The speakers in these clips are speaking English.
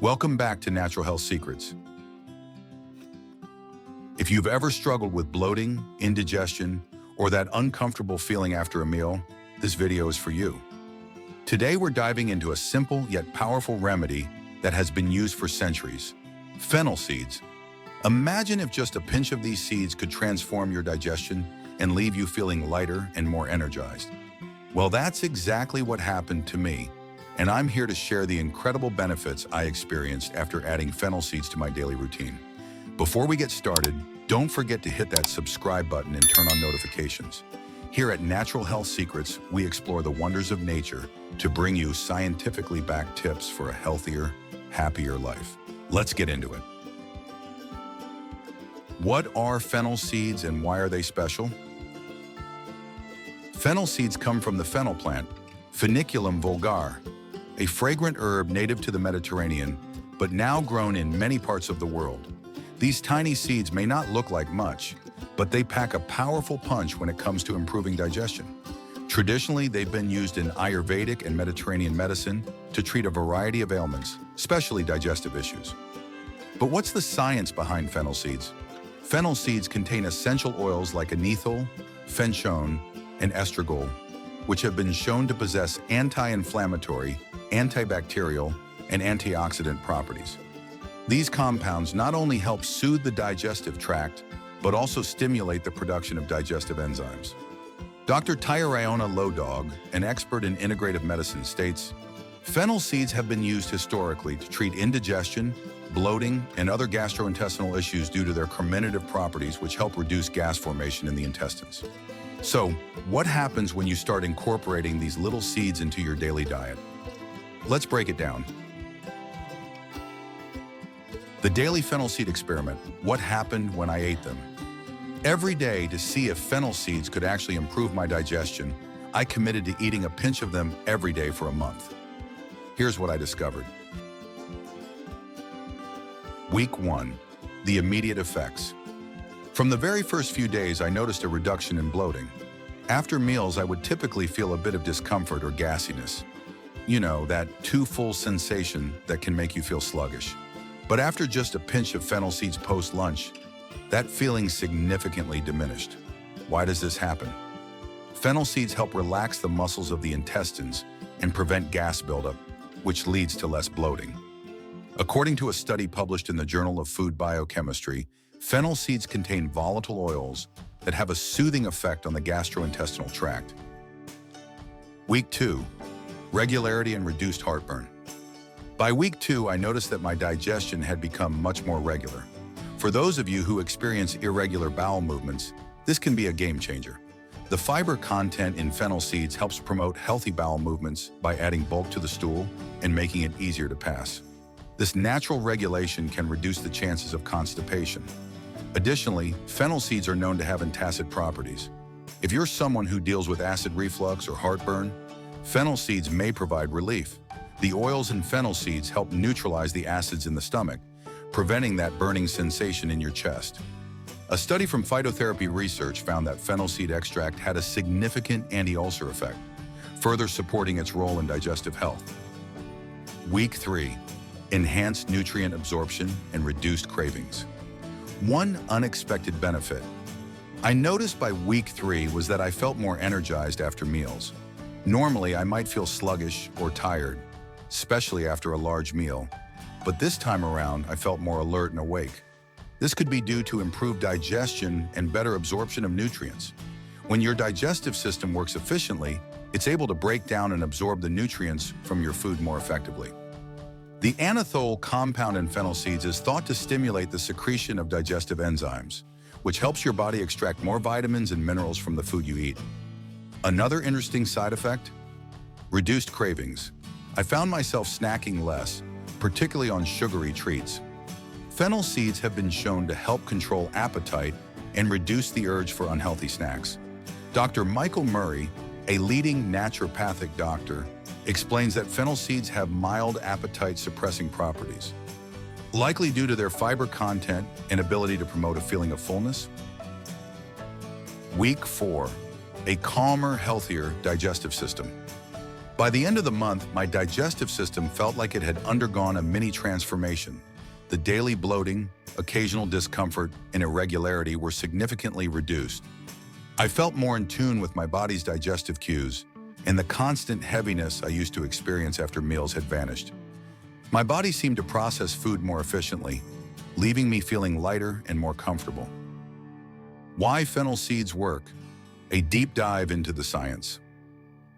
Welcome back to Natural Health Secrets. If you've ever struggled with bloating, indigestion, or that uncomfortable feeling after a meal, this video is for you. Today we're diving into a simple yet powerful remedy that has been used for centuries: fennel seeds. Imagine if just a pinch of these seeds could transform your digestion and leave you feeling lighter and more energized. Well, that's exactly what happened to me, and I'm here to share the incredible benefits I experienced after adding fennel seeds to my daily routine. Before we get started, don't forget to hit that subscribe button and turn on notifications. Here at Natural Health Secrets, we explore the wonders of nature to bring you scientifically backed tips for a healthier, happier life. Let's get into it. What are fennel seeds and why are they special? Fennel seeds come from the fennel plant, Feniculum vulgare, a fragrant herb native to the Mediterranean, but now grown in many parts of the world. These tiny seeds may not look like much, but they pack a powerful punch when it comes to improving digestion. Traditionally, they've been used in Ayurvedic and Mediterranean medicine to treat a variety of ailments, especially digestive issues. But what's the science behind fennel seeds? Fennel seeds contain essential oils like anethole, fenchone, and estragol, which have been shown to possess anti-inflammatory, antibacterial, and antioxidant properties. These compounds not only help soothe the digestive tract, but also stimulate the production of digestive enzymes. Dr. Tyriona Lodog, an expert in integrative medicine, states, "Fennel seeds have been used historically to treat indigestion, bloating, and other gastrointestinal issues due to their carminative properties which help reduce gas formation in the intestines." So, what happens when you start incorporating these little seeds into your daily diet? Let's break it down. The daily fennel seed experiment: what happened when I ate them? Every day, to see if fennel seeds could actually improve my digestion, I committed to eating a pinch of them every day for a month. Here's what I discovered. Week 1. The immediate effects. From the very first few days, I noticed a reduction in bloating. After meals, I would typically feel a bit of discomfort or gassiness. You know, that too full sensation that can make you feel sluggish. But after just a pinch of fennel seeds post-lunch, that feeling significantly diminished. Why does this happen? Fennel seeds help relax the muscles of the intestines and prevent gas buildup, which leads to less bloating. According to a study published in the Journal of Food Biochemistry, fennel seeds contain volatile oils that have a soothing effect on the gastrointestinal tract. Week 2. Regularity and reduced heartburn. By week 2, I noticed that my digestion had become much more regular. For those of you who experience irregular bowel movements, this can be a game changer. The fiber content in fennel seeds helps promote healthy bowel movements by adding bulk to the stool and making it easier to pass. This natural regulation can reduce the chances of constipation. Additionally, fennel seeds are known to have antacid properties. If you're someone who deals with acid reflux or heartburn, fennel seeds may provide relief. The oils in fennel seeds help neutralize the acids in the stomach, preventing that burning sensation in your chest. A study from Phytotherapy Research found that fennel seed extract had a significant anti-ulcer effect, further supporting its role in digestive health. Week 3. Enhanced nutrient absorption and reduced cravings. One unexpected benefit I noticed by week 3 was that I felt more energized after meals. Normally, I might feel sluggish or tired, especially after a large meal, but this time around, I felt more alert and awake. This could be due to improved digestion and better absorption of nutrients. When your digestive system works efficiently, it's able to break down and absorb the nutrients from your food more effectively. The anethole compound in fennel seeds is thought to stimulate the secretion of digestive enzymes, which helps your body extract more vitamins and minerals from the food you eat. Another interesting side effect? Reduced cravings. I found myself snacking less, particularly on sugary treats. Fennel seeds have been shown to help control appetite and reduce the urge for unhealthy snacks. Dr. Michael Murray, a leading naturopathic doctor, explains that fennel seeds have mild appetite-suppressing properties, likely due to their fiber content and ability to promote a feeling of fullness. Week 4. A calmer, healthier digestive system. By the end of the month, my digestive system felt like it had undergone a mini transformation. The daily bloating, occasional discomfort, and irregularity were significantly reduced. I felt more in tune with my body's digestive cues, and the constant heaviness I used to experience after meals had vanished. My body seemed to process food more efficiently, leaving me feeling lighter and more comfortable. Why fennel seeds work? A deep dive into the science.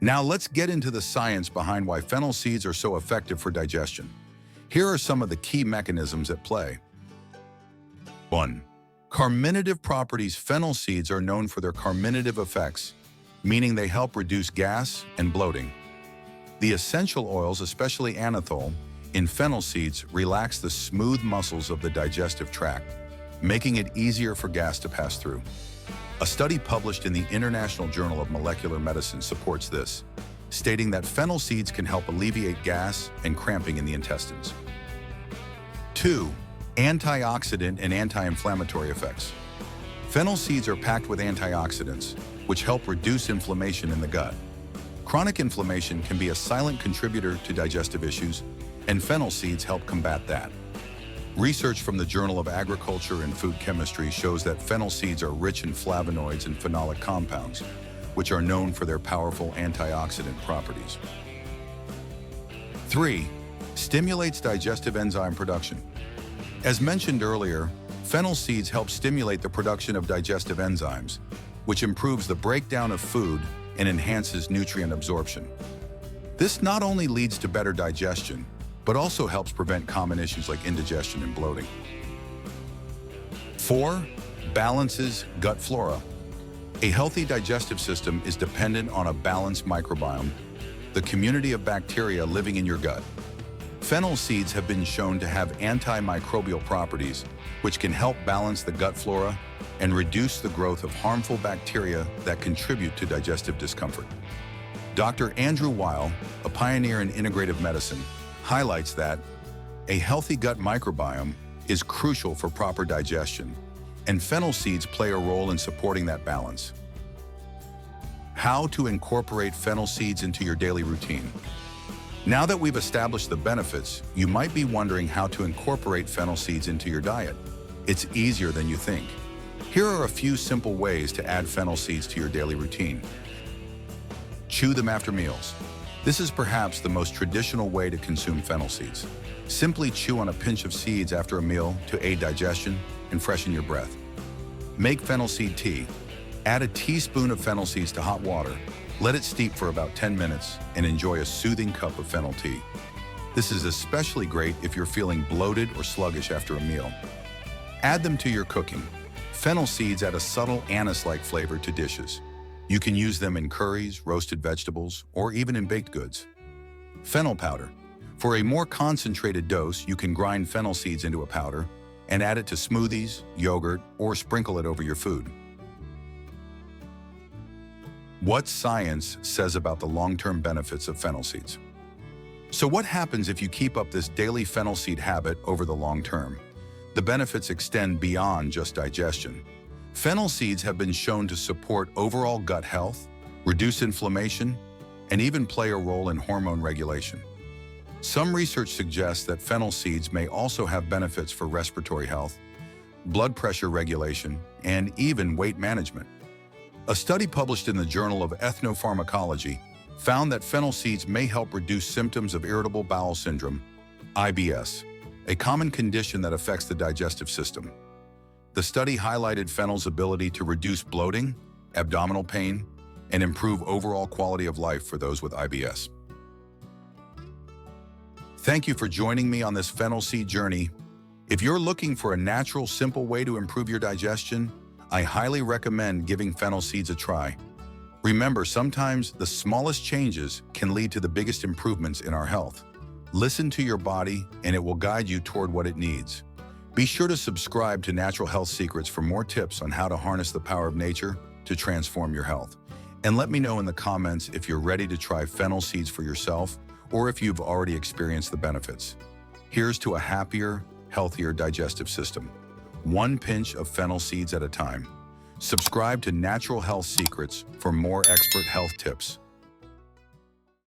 Now let's get into the science behind why fennel seeds are so effective for digestion. Here are some of the key mechanisms at play. 1. Carminative properties. Fennel seeds are known for their carminative effects, meaning they help reduce gas and bloating. The essential oils, especially anethole, in fennel seeds relax the smooth muscles of the digestive tract, making it easier for gas to pass through. A study published in the International Journal of Molecular Medicine supports this, stating that fennel seeds can help alleviate gas and cramping in the intestines. 2. Antioxidant and anti-inflammatory effects. Fennel seeds are packed with antioxidants, which help reduce inflammation in the gut. Chronic inflammation can be a silent contributor to digestive issues, and fennel seeds help combat that. Research from the Journal of Agriculture and Food Chemistry shows that fennel seeds are rich in flavonoids and phenolic compounds, which are known for their powerful antioxidant properties. 3. Stimulates digestive enzyme production. As mentioned earlier, fennel seeds help stimulate the production of digestive enzymes, which improves the breakdown of food and enhances nutrient absorption. This not only leads to better digestion, but also helps prevent common issues like indigestion and bloating. 4. Balances gut flora. A healthy digestive system is dependent on a balanced microbiome, the community of bacteria living in your gut. Fennel seeds have been shown to have antimicrobial properties, which can help balance the gut flora and reduce the growth of harmful bacteria that contribute to digestive discomfort. Dr. Andrew Weil, a pioneer in integrative medicine, highlights that a healthy gut microbiome is crucial for proper digestion, and fennel seeds play a role in supporting that balance. How to incorporate fennel seeds into your daily routine. Now that we've established the benefits, you might be wondering how to incorporate fennel seeds into your diet. It's easier than you think. Here are a few simple ways to add fennel seeds to your daily routine. Chew them after meals. This is perhaps the most traditional way to consume fennel seeds. Simply chew on a pinch of seeds after a meal to aid digestion and freshen your breath. Make fennel seed tea. Add a teaspoon of fennel seeds to hot water. Let it steep for about 10 minutes and enjoy a soothing cup of fennel tea. This is especially great if you're feeling bloated or sluggish after a meal. Add them to your cooking. Fennel seeds add a subtle anise-like flavor to dishes. You can use them in curries, roasted vegetables, or even in baked goods. Fennel powder. For a more concentrated dose, you can grind fennel seeds into a powder and add it to smoothies, yogurt, or sprinkle it over your food. What science says about the long-term benefits of fennel seeds? So what happens if you keep up this daily fennel seed habit over the long term? The benefits extend beyond just digestion. Fennel seeds have been shown to support overall gut health, reduce inflammation, and even play a role in hormone regulation. Some research suggests that fennel seeds may also have benefits for respiratory health, blood pressure regulation, and even weight management. A study published in the Journal of Ethnopharmacology found that fennel seeds may help reduce symptoms of irritable bowel syndrome, IBS, a common condition that affects the digestive system. The study highlighted fennel's ability to reduce bloating, abdominal pain, and improve overall quality of life for those with IBS. Thank you for joining me on this fennel seed journey. If you're looking for a natural, simple way to improve your digestion, I highly recommend giving fennel seeds a try. Remember, sometimes the smallest changes can lead to the biggest improvements in our health. Listen to your body, and it will guide you toward what it needs. Be sure to subscribe to Natural Health Secrets for more tips on how to harness the power of nature to transform your health. And let me know in the comments if you're ready to try fennel seeds for yourself or if you've already experienced the benefits. Here's to a happier, healthier digestive system. One pinch of fennel seeds at a time. Subscribe to Natural Health Secrets for more expert health tips.